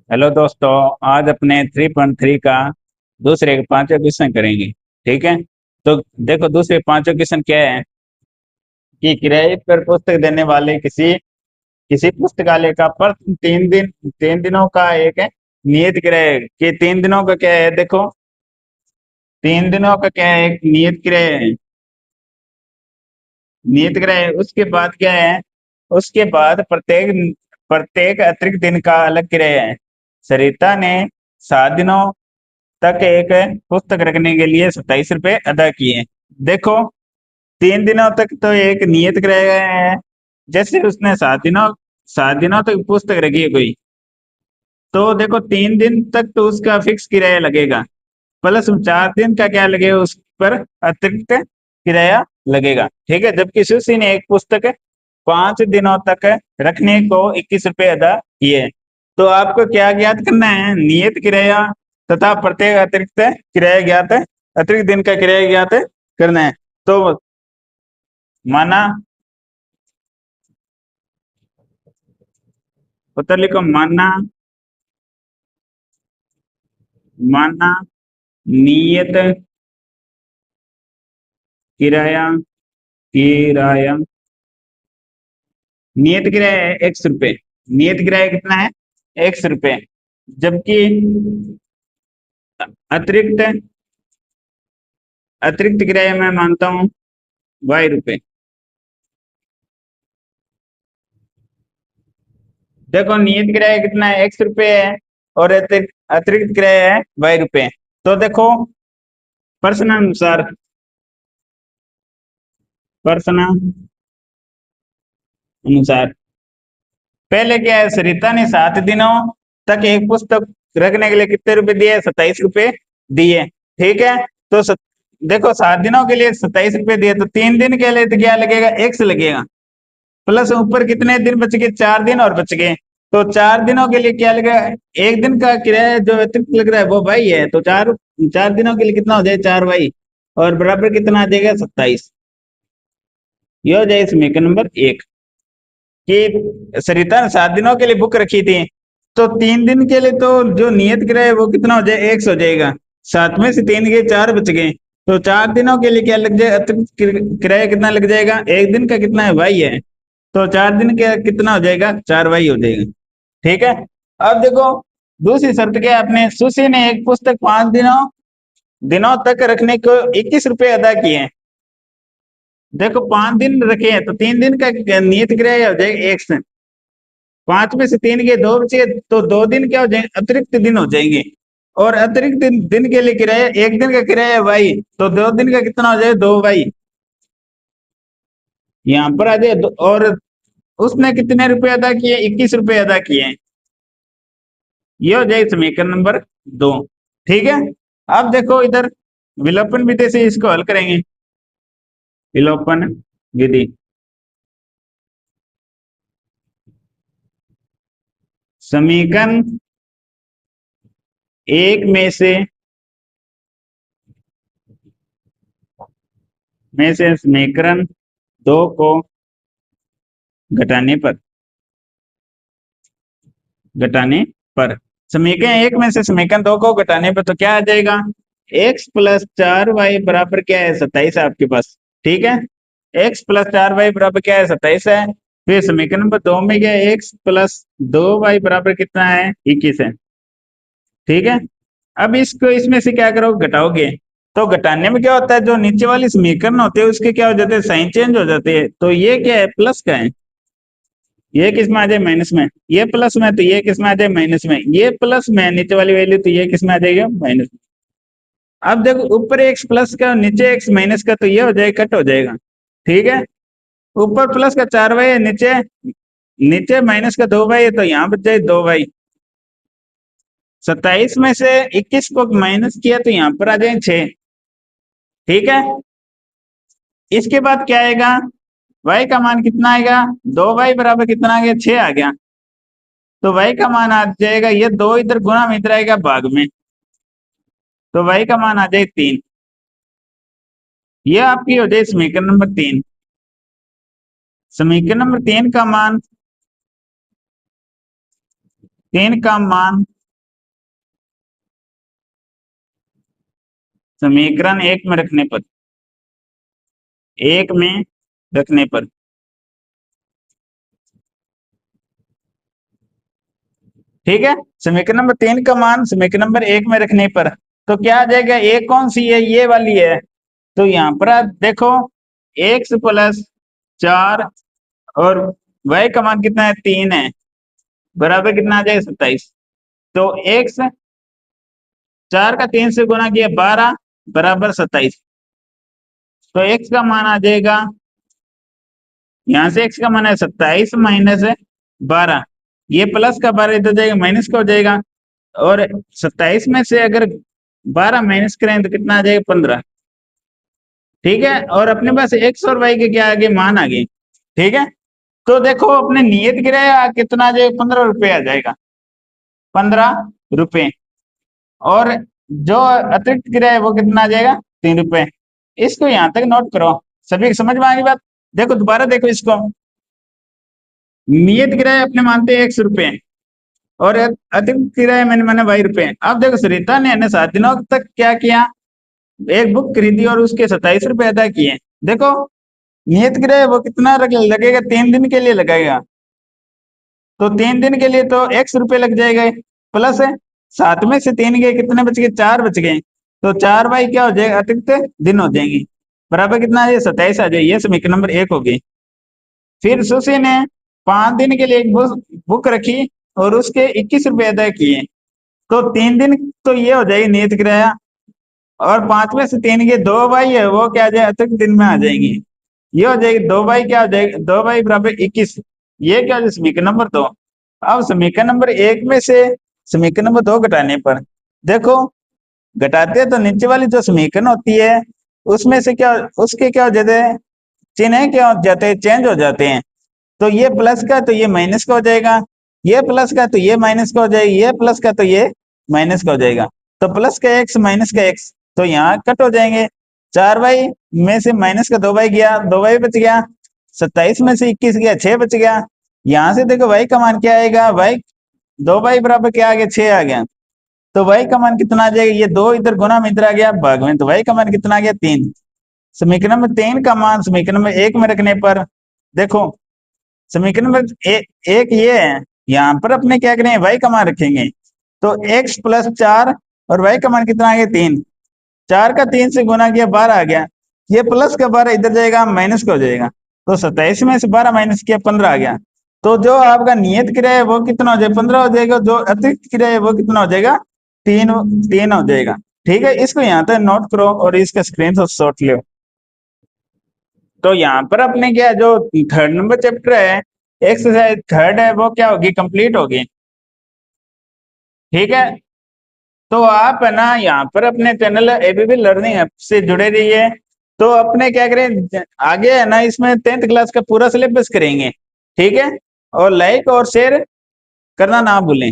Hello दोस्तों। आज अपने 3.3 का दूसरे के पांचों क्वेश्चन करेंगे। ठीक है। तो देखो, दूसरे पांचों क्वेश्चन क्या है कि किराए पर पुस्तक देने वाले किसी किसी पुस्तकालय का पर 3 दिनों का एक है नियत किराया कि 3 दिनों का क्या है। देखो, 3 दिनों का क्या है, एक नियत किराया है। नियत किराया है। उसके बाद क्या है, उसके बाद प्रत्येक प्रत्येक अतिरिक्त दिन का अलग किराया है। सरिता ने 7 दिनों तक एक पुस्तक रखने के लिए 27 रुपये अदा किए। देखो, 3 दिनों तक तो एक नियत किराया है। जैसे उसने 7 दिनों तक पुस्तक रखी है कोई, तो देखो 3 दिन तक तो उसका फिक्स किराया लगेगा, प्लस 4 दिन का क्या लगेगा, उस पर अतिरिक्त किराया लगेगा। ठीक है। जबकि सुशी ने एक पुस्तक 5 दिनों तक रखने को 21 रुपये अदा किए। तो आपको क्या ज्ञात करना है, नियत किराया तथा प्रत्येक अतिरिक्त किराया ज्ञात है, अतिरिक्त दिन का किराया ज्ञात करना है। तो माना, उत्तर लिखो। माना माना नियत किराया किराया नियत किराया है 100 रुपये। नियत किराया कितना है, 100 रुपये। जबकि अतिरिक्त अतिरिक्त किराया मैं मानता हूँ 22 रुपये। देखो, नियत किराया कितना है, 100 रुपये है, और अतिरिक्त किराया है 22 रुपये। तो देखो, प्रश्न अनुसार प्रश्न अनुसार पहले क्या है, सरिता ने 7 दिनों तक एक पुस्तक रखने के लिए कितने रुपए दिए, 27 रुपये दिए। ठीक है। तो देखो, 7 दिनों के लिए 27 रुपये दिए, तो 3 दिन के लिए तो क्या लगेगा, एक्स लगेगा, प्लस ऊपर कितने दिन बच गए, 4 दिन और बच गए। तो 4 दिनों के लिए क्या लगेगा, एक दिन का किराया जो अतिरिक्त लग रहा है वो भाई है, तो 4 दिनों के लिए कितना हो जाए, 4 भाई, और बराबर कितना आ जाएगा, 27। ये हो जाए समीकरण नंबर 1 कि सरिता ने 7 दिनों के लिए बुक रखी थी, तो 3 दिन के लिए तो जो नियत किराया है वो कितना हो जाए, 100 हो जाएगा। 7 में से 3 गए, 4 बच गए। तो 4 दिनों के लिए क्या लग जाए, अतिरिक्त किराया कितना लग जाएगा, एक दिन का कितना है, वाई है। तो 4 दिन का कितना हो जाएगा, 4 वाई हो जाएगा। ठीक है। अब देखो, दूसरी शर्त क्या है, अपने सुशी ने एक पुस्तक 5 दिनों दिनों तक रखने को 21 रुपये अदा किए हैं। देखो, 5 दिन रखे हैं, तो 3 दिन का नियत किराया हो जाएगा 100। 5 में से 3 के 2 बचे, तो 2 दिन क्या हो जाएंगे, अतिरिक्त दिन हो जाएंगे। और अतिरिक्त दिन के लिए किराया, एक दिन का किराया वाई, तो 2 दिन का कितना हो जाएगा, 2 वाई। यहाँ पर आ जाए और उसने कितने रुपए अदा किए, 21 रुपये अदा किए हैं। ये हो जाए समीकरण नंबर 2। ठीक है। अब देखो इधर, विलोपन विधि से इसको हल करेंगे। विलोपन विधि, समीकरण 1 में से समीकरण 2 को घटाने पर घटाने पर समीकरण 1 में से समीकरण 2 को घटाने पर तो क्या आ जाएगा, x+4y बराबर क्या है, 27 है आपके पास। ठीक है। x+4y बराबर क्या है, 27 है। फिर समीकरण नंबर 2 में क्या है, x+2y बराबर कितना है, 21 है। ठीक है। अब इसको इसमें से क्या करोगे, घटाओगे। तो घटाने में क्या होता है, जो नीचे वाली समीकरण होते हैं उसके क्या हो जाते हैं, साइन चेंज हो जाते हैं। तो ये क्या है, प्लस का है, ये किस में आ जाए, माइनस में। ये प्लस में, तो ये किस में आ जाए, माइनस में। ये प्लस में नीचे वाली वैल्यू, तो ये किस में आ जाएगा, माइनस में। अब देखो, ऊपर एक्स प्लस का, नीचे एक्स माइनस का, तो ये हो जाएगा, कट हो जाएगा। ठीक है। ऊपर प्लस का 4 वाई है, नीचे नीचे माइनस का 2 वाई है, तो यहाँ बच जाए 2 वाई। 27 में से 21 को माइनस किया, तो यहाँ पर आ जाए 6। ठीक है। इसके बाद क्या आएगा, y का मान कितना आएगा, 2y बराबर कितना आ गया, 6 आ गया। तो y का मान आ जाएगा, ये 2 इधर गुणा में, इधर आएगा भाग में, तो y का मान आ जाए 3। ये आपकी हो जाए समीकरण नंबर 3। समीकरण नंबर 3 का मान समीकरण एक में रखने पर, एक में रखने पर, ठीक है। समीकरण नंबर 3 का मान समीकरण नंबर 1 में रखने पर तो क्या आ जाएगा, एक कौन सी है, ये वाली है। तो यहाँ पर आप देखो एक्स प्लस 4 और y का मान कितना है, 3 है, बराबर कितना आ जाएगा, 27। तो एक्स 4 का 3 से गुना किया 12 बराबर 27। तो x का मान आ जाएगा, यहाँ से x का मान है 27 माइनस 12, ये प्लस का 12 इधर जाएगा माइनस का हो जाएगा, और 27 में से अगर 12 माइनस करें तो कितना आ जाएगा, 15। ठीक है, और अपने पास x और y के क्या आगे मान आ गए, ठीक है। तो देखो अपने नियत किराया कितना आ जाएगा, 15 रुपये आ जाएगा, 15 रुपये। और जो अतिरिक्त किराया है वो कितना आ जाएगा, 3 रुपये। इसको यहाँ तक नोट करो, सभी समझ में आ गई बात। देखो दोबारा देखो इसको, नियत किराया अपने मानते हैं 100 रुपये और अतिरिक्त किराया मैंने माना 22 रुपये। अब देखो सरिता ने 7 दिनों तक क्या किया, एक बुक खरीदी और उसके 27 रुपये अदा किए। देखो नियत किराया वो कितना लगेगा, 3 दिन के लिए लगेगा, तो 3 दिन के लिए तो 100 रुपये लग जाएगा, प्लस है 7 में से 3 गए, कितने बच गए, 4 बच गए। तो 4 बाई क्या हो जाएगा, अतिरिक्त दिन हो जाएंगे, बराबर कितना आ जाए, 27 आ जाए। ये समीकरण नंबर 1 हो गई। फिर सुशी ने 5 दिन के लिए एक बुक रखी और उसके 21 रुपये अदा किए। तो 3 दिन तो ये हो जाएगी नियत किराया, और 5 में से 3 के 2 बाई है वो क्या आ जाए, अतिरिक्त दिन में आ जाएंगे। ये हो जाएगी 2 बाई क्या हो जाएगी, 2 बाई बराबर 21। ये क्या हो जाए, समीकरण नंबर 2। अब समीकरण नंबर 1 में से समीकरण नंबर 2 घटाने पर देखो, घटाते हैं तो नीचे वाली जो समीकरण होती है उसमें से क्या, उसके क्या हो जाते हैं, चिन्ह क्या हो जाते हैं, चेंज हो जाते हैं। तो ये प्लस का तो ये माइनस का हो जाएगा, ये प्लस का तो ये माइनस का हो जाएगा, ये प्लस का तो ये माइनस का हो जाएगा। तो प्लस का एक्स माइनस का एक्स तो यहाँ कट हो जाएंगे। 4 बाई में से माइनस का 2 बाई गया, 2 बाई बच गया, 27 में से 21 गया, 6 बच गया। यहाँ से देखो y का मान क्या आएगा, y 2 बाई बराबर क्या आ गया, 6 आ गया। तो y का मान कितना आ जाएगा, ये 2 इधर गुना में इधर आ गया भाग में, तो y का मान कितना आ गया, 3। समीकरण नंबर 3 का मान समीकरण नंबर 1 में रखने पर देखो, समीकरण नंबर 1 ये है, यहाँ पर अपने क्या करें, y का मान रखेंगे। तो x प्लस 4 और y का मान कितना आ गया, 3। 4 का 3 से गुना किया 12 आ गया, ये प्लस का 12 इधर जाएगा माइनस का हो जाएगा। तो 27 में से 12 माइनस किया 15 आ गया। तो जो आपका नियत किराया है वो कितना हो जाएगा, 15 हो जाएगा, जो अतिरिक्त किराया है वो कितना हो जाएगा, 3 हो जाएगा। ठीक है, इसको यहाँ तक नोट करो और इसका स्क्रीनशॉट लो। तो यहाँ पर अपने क्या, जो 3rd नंबर चैप्टर है, एक्सरसाइज 3rd है, वो क्या होगी, कंप्लीट होगी। ठीक है, तो आप है ना यहाँ पर अपने चैनल एबीबी लर्निंग ऐप से जुड़े रहिए। तो अपने क्या करें, आगे है ना इसमें 10th क्लास का पूरा सिलेबस करेंगे। ठीक है, और लाइक और शेयर करना ना भूलें।